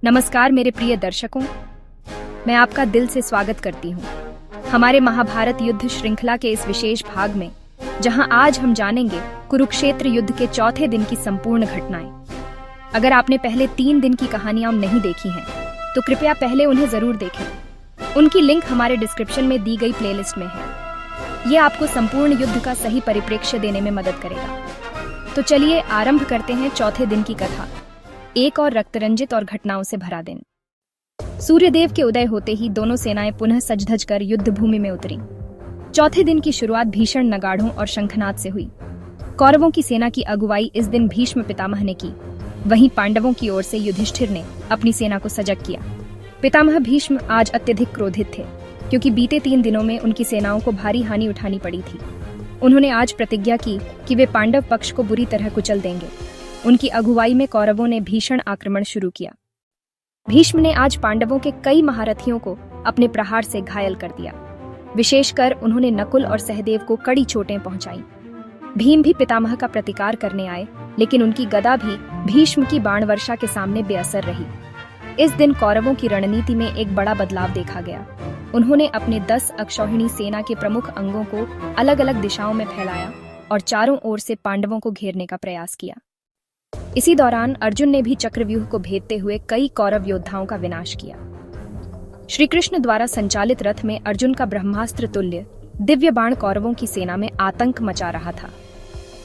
नमस्कार मेरे प्रिय दर्शकों, मैं आपका दिल से स्वागत करती हूँ हमारे महाभारत युद्ध श्रृंखला के इस विशेष भाग में, जहां आज हम जानेंगे कुरुक्षेत्र युद्ध के चौथे दिन की संपूर्ण घटनाएं। अगर आपने पहले 3 दिन की कहानियां नहीं देखी हैं, तो कृपया पहले उन्हें जरूर देखें। उनकी लिंक हमारे डिस्क्रिप्शन में दी गई प्लेलिस्ट में है। ये आपको संपूर्ण युद्ध का सही परिप्रेक्ष्य देने में मदद करेगा। तो चलिए आरंभ करते हैं चौथे दिन की कथा, एक और रक्तरंजित और घटनाओं से भरा दिन। सूर्यदेव के उदय होते ही दोनों सेनाएं पुनः सज-धज कर युद्ध भूमि में उतरी। चौथे दिन की शुरुआत भीषण नगाड़ों और शंखनाद से हुई। कौरवों की सेना की अगुवाई इस दिन भीष्म पितामह ने की। वहीं पांडवों की ओर से युधिष्ठिर ने अपनी सेना को सजग किया। पितामह भीष्म आज अत्यधिक क्रोधित थे, क्योंकि बीते 3 दिनों में उनकी सेनाओं को भारी हानि उठानी पड़ी थी। उन्होंने आज प्रतिज्ञा की कि वे पांडव पक्ष को बुरी तरह कुचल देंगे। उनकी अगुवाई में कौरवों ने भीषण आक्रमण शुरू किया। भीष्म ने आज पांडवों के कई महारथियों को अपने प्रहार से घायल कर दिया। विशेषकर उन्होंने नकुल और सहदेव को कड़ी चोटें पहुंचाई। भीम भी पितामह का प्रतिकार करने आए, लेकिन उनकी गदा भी भीष्म की बाण वर्षा के सामने बेअसर रही। इस दिन कौरवों की रणनीति में एक बड़ा बदलाव देखा गया। उन्होंने अपने 10 अक्षौहिणी सेना के प्रमुख अंगों को अलग अलग दिशाओं में फैलाया और चारों ओर से पांडवों को घेरने का प्रयास किया। इसी दौरान अर्जुन ने भी चक्रव्यूह को भेदते हुए कई कौरव योद्धाओं का विनाश किया। श्री कृष्ण द्वारा संचालित रथ में अर्जुन का ब्रह्मास्त्र तुल्य दिव्य बाण कौरवों की सेना में आतंक मचा रहा था।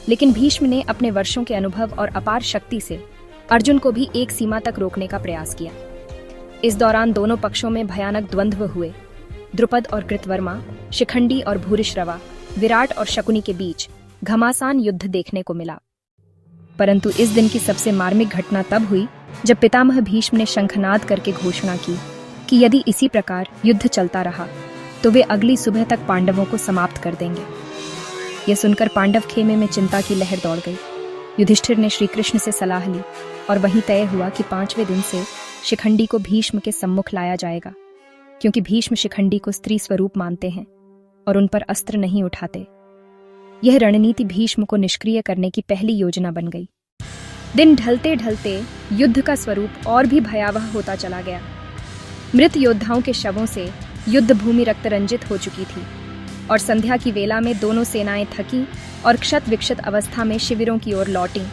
लेकिन भीष्म ने अपने वर्षों के अनुभव और अपार शक्ति से अर्जुन को भी एक सीमा तक रोकने का प्रयास किया। इस दौरान दोनों पक्षों में भयानक द्वंद्व हुए। द्रुपद और कृतवर्मा, शिखंडी और भूरिश्रवा, विराट और शकुनी के बीच घमासान युद्ध देखने को मिला। परंतु इस दिन की सबसे मार्मिक घटना तब हुई जब पितामह भीष्म ने शंखनाद करके घोषणा की कि यदि इसी प्रकार युद्ध चलता रहा तो वे अगली सुबह तक पांडवों को समाप्त कर देंगे। यह सुनकर पांडव खेमे में चिंता की लहर दौड़ गई। युधिष्ठिर ने श्री कृष्ण से सलाह ली और वहीं तय हुआ कि 5वें दिन से शिखंडी को भीष्म के सम्मुख लाया जाएगा, क्योंकि भीष्म शिखंडी को स्त्री स्वरूप मानते हैं और उन पर अस्त्र नहीं उठाते। यह रणनीति भीष्म को निष्क्रिय करने की पहली योजना बन गई। दिन ढलते ढलते युद्ध का स्वरूप और भी भयावह होता चला गया। मृत योद्धाओं के शवों से युद्ध भूमि रक्तरंजित हो चुकी थी और संध्या की वेला में दोनों सेनाएं थकी और क्षत विक्षत अवस्था में शिविरों की ओर लौटीं।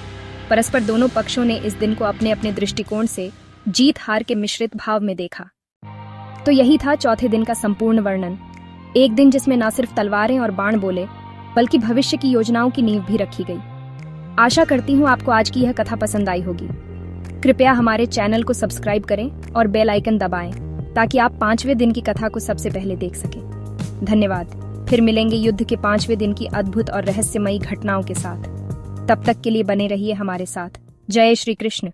परस्पर दोनों पक्षों ने इस दिन को अपने अपने दृष्टिकोण से जीत हार के मिश्रित भाव में देखा। तो यही था चौथे दिन का संपूर्ण वर्णन। एक दिन जिसमें न सिर्फ तलवारें और बाण बोले, बल्कि भविष्य की योजनाओं की नींव भी रखी गई। आशा करती हूँ आपको आज की यह कथा पसंद आई होगी। कृपया हमारे चैनल को सब्सक्राइब करें और बेल आइकन दबाएं, ताकि आप 5वें दिन की कथा को सबसे पहले देख सकें। धन्यवाद। फिर मिलेंगे युद्ध के 5वें दिन की अद्भुत और रहस्यमयी घटनाओं के साथ। तब तक के लिए बने रहिए हमारे साथ। जय श्री कृष्ण।